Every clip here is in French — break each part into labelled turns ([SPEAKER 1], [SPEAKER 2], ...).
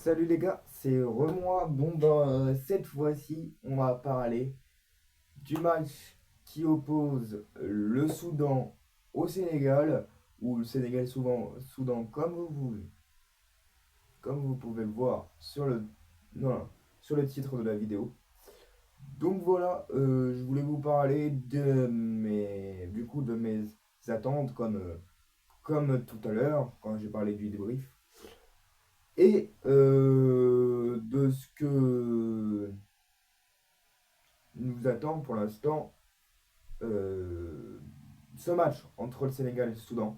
[SPEAKER 1] Salut les gars, c'est Remois. Cette fois-ci, on va parler du match qui oppose le Soudan au Sénégal, ou le Sénégal souvent Soudan comme vous pouvez le voir non, sur le titre de la vidéo. Donc voilà, je voulais vous parler de mes attentes comme tout à l'heure quand j'ai parlé du débrief et de ce que nous attend pour l'instant euh, ce match entre le Sénégal et le Soudan.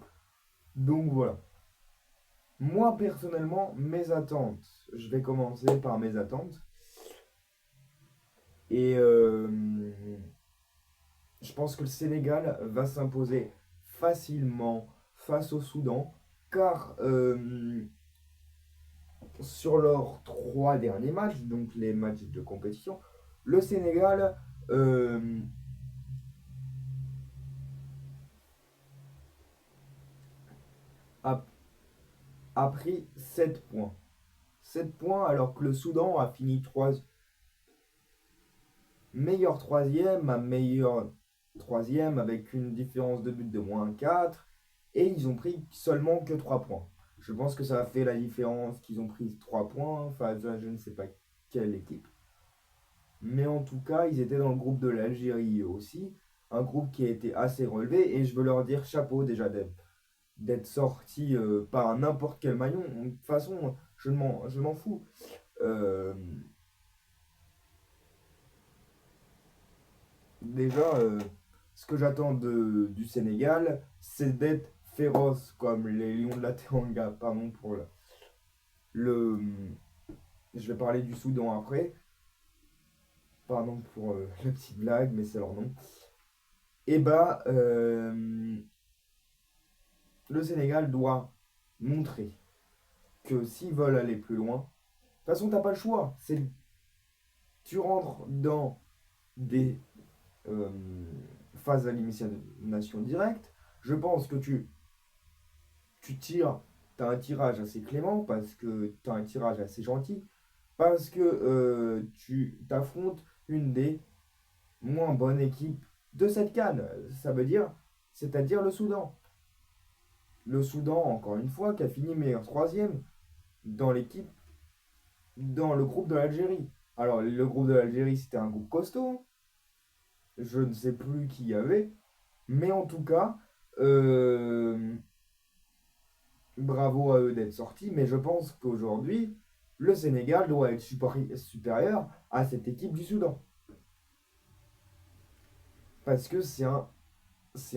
[SPEAKER 1] Donc voilà. Moi personnellement, mes attentes, je vais commencer par mes attentes. Et je pense que le Sénégal va s'imposer facilement face au Soudan, car sur leurs trois derniers matchs, donc les matchs de compétition, le Sénégal euh, a, a pris 7 points. 7 points alors que le Soudan a fini meilleur troisième à meilleur troisième avec une différence de but de -4 et ils ont pris seulement que 3 points. Je pense que ça a fait la différence qu'ils ont pris 3 points face à je ne sais pas quelle équipe. Mais en tout cas, ils étaient dans le groupe de l'Algérie aussi, un groupe qui a été assez relevé et je veux leur dire chapeau déjà d'être sorti par n'importe quel maillon. De toute façon, je m'en fous. Euh, Déjà, ce que j'attends du Sénégal, c'est d'être féroce comme les Lions de la Teranga. Pardon pour le je vais parler du Soudan après. Pardon pour la petite blague, mais c'est leur nom. Et bah, le Sénégal doit montrer que s'ils veulent aller plus loin, de toute façon, t'as pas le choix. Tu rentres dans des euh, phases d'élimination directe. Je pense que tu tires, tu as un tirage assez clément, parce que tu as un tirage assez gentil, parce que tu t'affrontes une des moins bonnes équipes de cette canne. Ça veut dire, c'est-à-dire le Soudan. Le Soudan, encore une fois, qui a fini meilleur troisième dans l'équipe, dans le groupe de l'Algérie. Alors, le groupe de l'Algérie, c'était un groupe costaud. Je ne sais plus qui y avait. Mais en tout cas, euh, bravo à eux d'être sortis, mais je pense qu'aujourd'hui, le Sénégal doit être supérieur à cette équipe du Soudan. Parce que c'est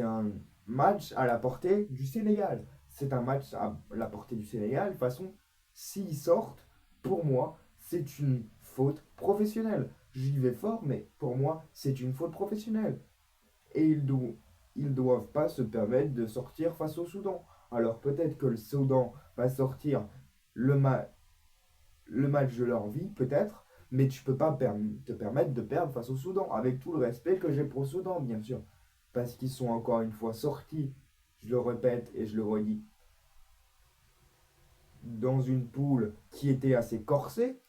[SPEAKER 1] un match à la portée du Sénégal. C'est un match à la portée du Sénégal. De toute façon, s'ils sortent, pour moi, c'est une faute professionnelle. J'y vais fort, mais pour moi, c'est une faute professionnelle. Et ils doivent pas se permettre de sortir face au Soudan. Alors peut-être que le Soudan va sortir le, ma- le match de leur vie, peut-être, mais tu peux pas te permettre de perdre face au Soudan, avec tout le respect que j'ai pour le Soudan, bien sûr. Parce qu'ils sont encore une fois sortis, je le répète et je le redis, dans une poule qui était assez corsée.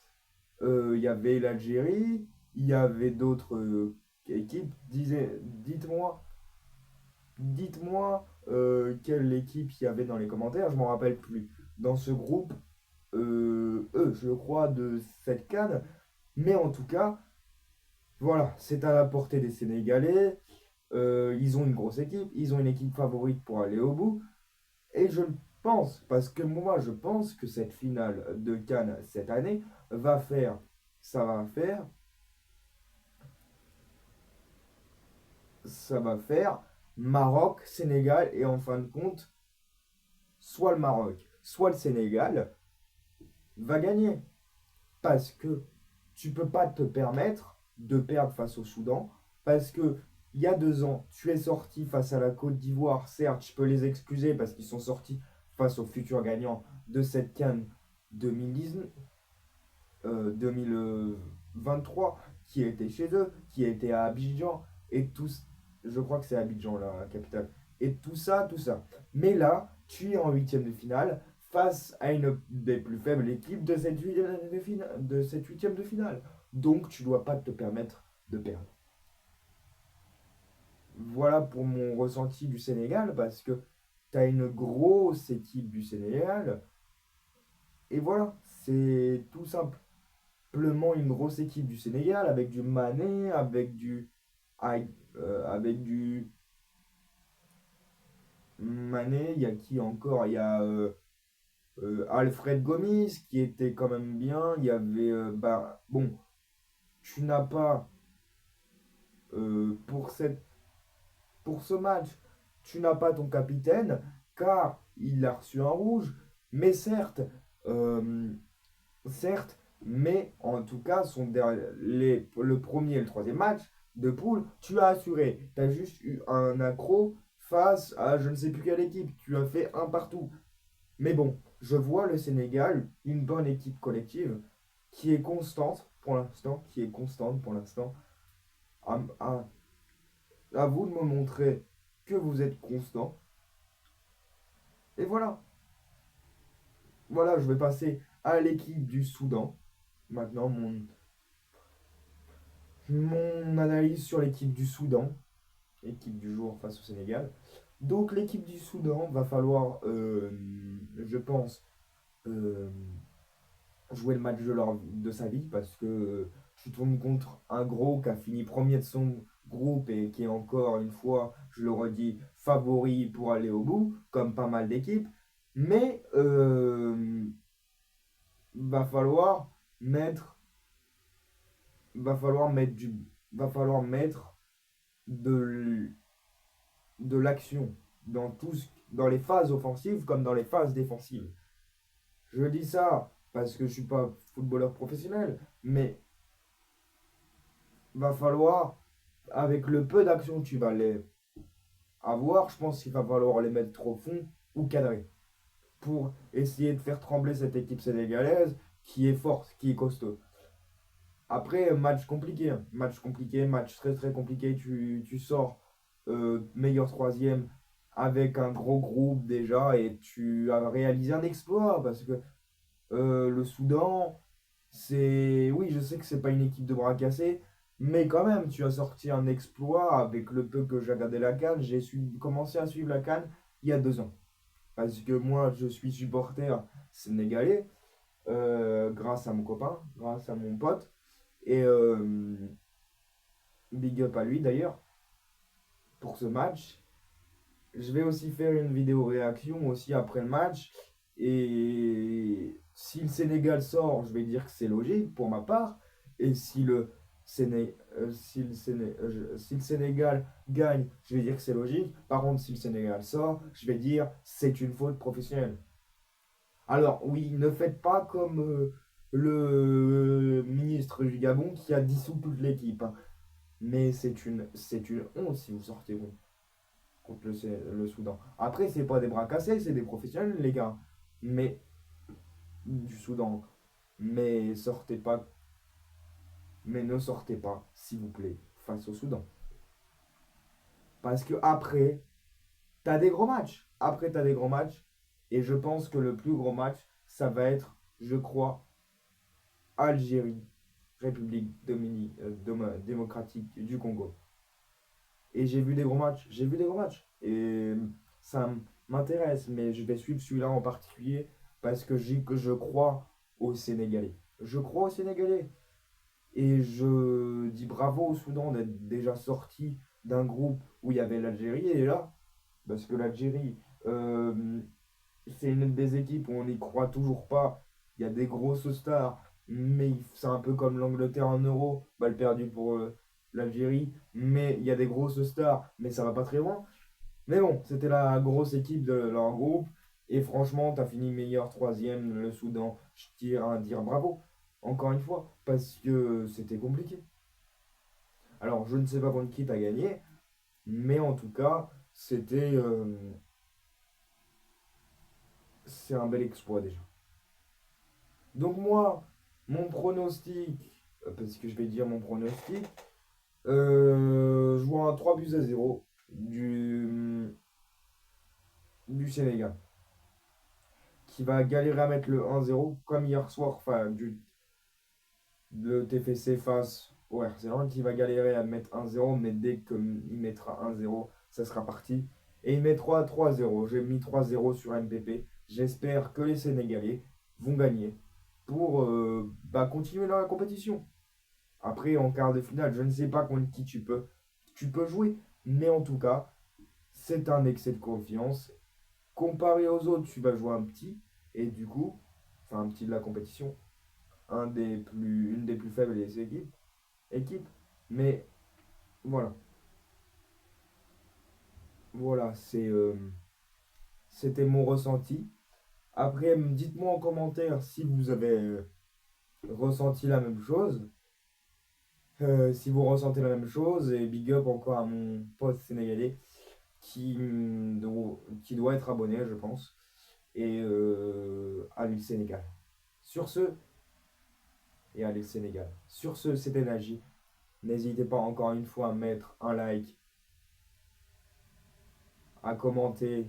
[SPEAKER 1] Il y avait l'Algérie, il y avait d'autres équipes. Dites-moi quelle équipe il y avait dans les commentaires, je m'en rappelle plus. Dans ce groupe, je crois, de cette canne. Mais en tout cas, voilà, c'est à la portée des Sénégalais. Ils ont une grosse équipe, ils ont une équipe favorite pour aller au bout. Et je pense, parce que moi je pense que cette finale de Cannes cette année va faire, ça va faire, ça va faire Maroc, Sénégal et en fin de compte, soit le Maroc, soit le Sénégal va gagner. Parce que tu peux pas te permettre de perdre face au Soudan. Parce que il y a 2 ans, tu es sorti face à la Côte d'Ivoire. Certes, je peux les excuser parce qu'ils sont sortis face aux futurs gagnants de cette Cannes 2019, 2023, qui était chez eux, qui était à Abidjan, et tous, je crois que c'est Abidjan la capitale, et tout ça, tout ça. Mais là, tu es en huitième de finale face à une des plus faibles équipes de cette huitième de finale. Donc tu dois pas te permettre de perdre. Voilà pour mon ressenti du Sénégal, parce que tu as une grosse équipe du Sénégal. Et voilà, c'est tout simplement une grosse équipe du Sénégal avec du Mané, avec du Mané, il y a qui encore? Il y a Alfred Gomis qui était quand même bien. Il y avait. Bon, tu n'as pas. Pour pour ce match, tu n'as pas ton capitaine car il a reçu un rouge. Mais euh, certes, mais en tout cas, le premier et le troisième match de poule, tu as assuré. Tu as juste eu un accro face à je ne sais plus quelle équipe. Tu as fait un partout. Mais bon, je vois le Sénégal, une bonne équipe collective, qui est constante pour l'instant, À, à- à vous de me montrer que vous êtes constant. Et voilà. Voilà, je vais passer à l'équipe du Soudan. Maintenant, mon analyse sur l'équipe du Soudan, équipe du jour face au Sénégal. Donc l'équipe du Soudan va falloir, je pense, euh, jouer le match de sa vie parce que tu tournes contre un gros qui a fini premier de son groupe et qui est encore une fois, je le redis, favori pour aller au bout, comme pas mal d'équipes. Mais va falloir mettre, va falloir mettre du, va falloir mettre de, de l'action dans les phases offensives comme dans les phases défensives. Je dis ça parce que je suis pas footballeur professionnel, mais va falloir, avec le peu d'action que tu vas les avoir, je pense qu'il va falloir les mettre au fond ou cadrer pour essayer de faire trembler cette équipe sénégalaise qui est forte, qui est costaud. Après, match compliqué, match très très compliqué. Tu sors meilleur troisième avec un gros groupe déjà et tu as réalisé un exploit parce que le Soudan, oui, je sais que c'est pas une équipe de bras cassés, mais quand même, tu as sorti un exploit avec le peu que j'ai regardé la CAN. Commencé à suivre la CAN il y a 2 ans. Parce que moi, je suis supporter sénégalais grâce à mon copain, grâce à mon pote. Et big up à lui d'ailleurs pour ce match. Je vais aussi faire une vidéo réaction aussi après le match. Et si le Sénégal sort, je vais dire que c'est logique pour ma part. Et si le Sénégal gagne, je vais dire que c'est logique. Par contre, si le Sénégal sort, je vais dire c'est une faute professionnelle. Alors oui, ne faites pas comme le ministre du Gabon qui a dissous toute l'équipe, hein. Mais c'est une honte si vous sortez contre le Soudan. Après, c'est pas des bras cassés, c'est des professionnels, les gars. Mais du Soudan. Mais sortez pas, mais ne sortez pas, s'il vous plaît, face au Soudan. Parce que après, t'as des gros matchs. Après, t'as des gros matchs. Et je pense que le plus gros match, ça va être, je crois, Algérie, République démocratique du Congo. Et j'ai vu des gros matchs. J'ai vu des gros matchs. Et ça m'intéresse. Mais je vais suivre celui-là en particulier parce que je crois aux Sénégalais. Je crois aux Sénégalais. Et je dis bravo au Soudan d'être déjà sorti d'un groupe où il y avait l'Algérie. Et là, parce que l'Algérie, c'est une des équipes où on n'y croit toujours pas. Il y a des grosses stars, mais c'est un peu comme l'Angleterre en euro, balle perdue pour l'Algérie. Mais il y a des grosses stars, mais ça va pas très loin. Mais bon, c'était la grosse équipe de leur groupe. Et franchement, tu as fini meilleur troisième, le Soudan. Je tiens à dire bravo, encore une fois, parce que c'était compliqué. Alors, je ne sais pas contre qui tu as gagné, mais en tout cas, c'est un bel exploit déjà. Donc moi, mon pronostic, parce que je vais dire mon pronostic, je vois un 3 buts à 0 du Sénégal, qui va galérer à mettre le 1-0, comme hier soir, enfin, le TFC face au RC Lens, qui va galérer à mettre 1-0, mais dès qu'il mettra 1-0, ça sera parti. Et il mettra 3-0. J'ai mis 3-0 sur MPP. J'espère que les Sénégalais vont gagner pour continuer dans la compétition. Après, en quart de finale, je ne sais pas contre qui tu peux jouer, mais en tout cas, c'est un excès de confiance. Comparé aux autres, tu vas jouer un petit, et du coup, enfin un petit de la compétition, une des plus faibles des équipes. Mais voilà, voilà, c'était mon ressenti. Après, dites-moi en commentaire si vous avez ressenti la même chose. Si vous ressentez la même chose, et big up encore à mon pote sénégalais qui doit être abonné, je pense, et allez le Sénégal. Sur ce, et allez le Sénégal. Sur ce, c'était Naji. N'hésitez pas encore une fois à mettre un like, à commenter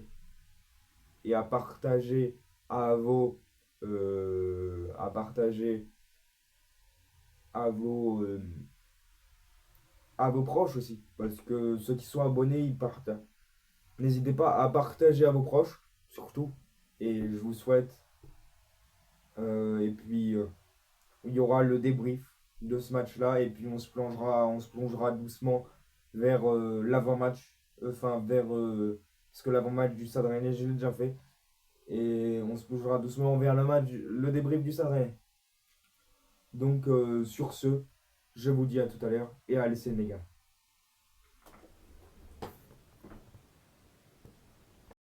[SPEAKER 1] et à partager à vos à partager à vos à vos proches aussi, parce que ceux qui sont abonnés ils partent. N'hésitez pas à partager à vos proches surtout, et je vous souhaite et puis il y aura le débrief de ce match là, et puis on se plongera doucement vers l'avant-match, enfin vers parce que l'avant-match du Stade Rennais je l'ai déjà fait, et on se plongera doucement vers le débrief du Stade Rennais. Donc sur ce, je vous dis à tout à l'heure, et allez Sénégal.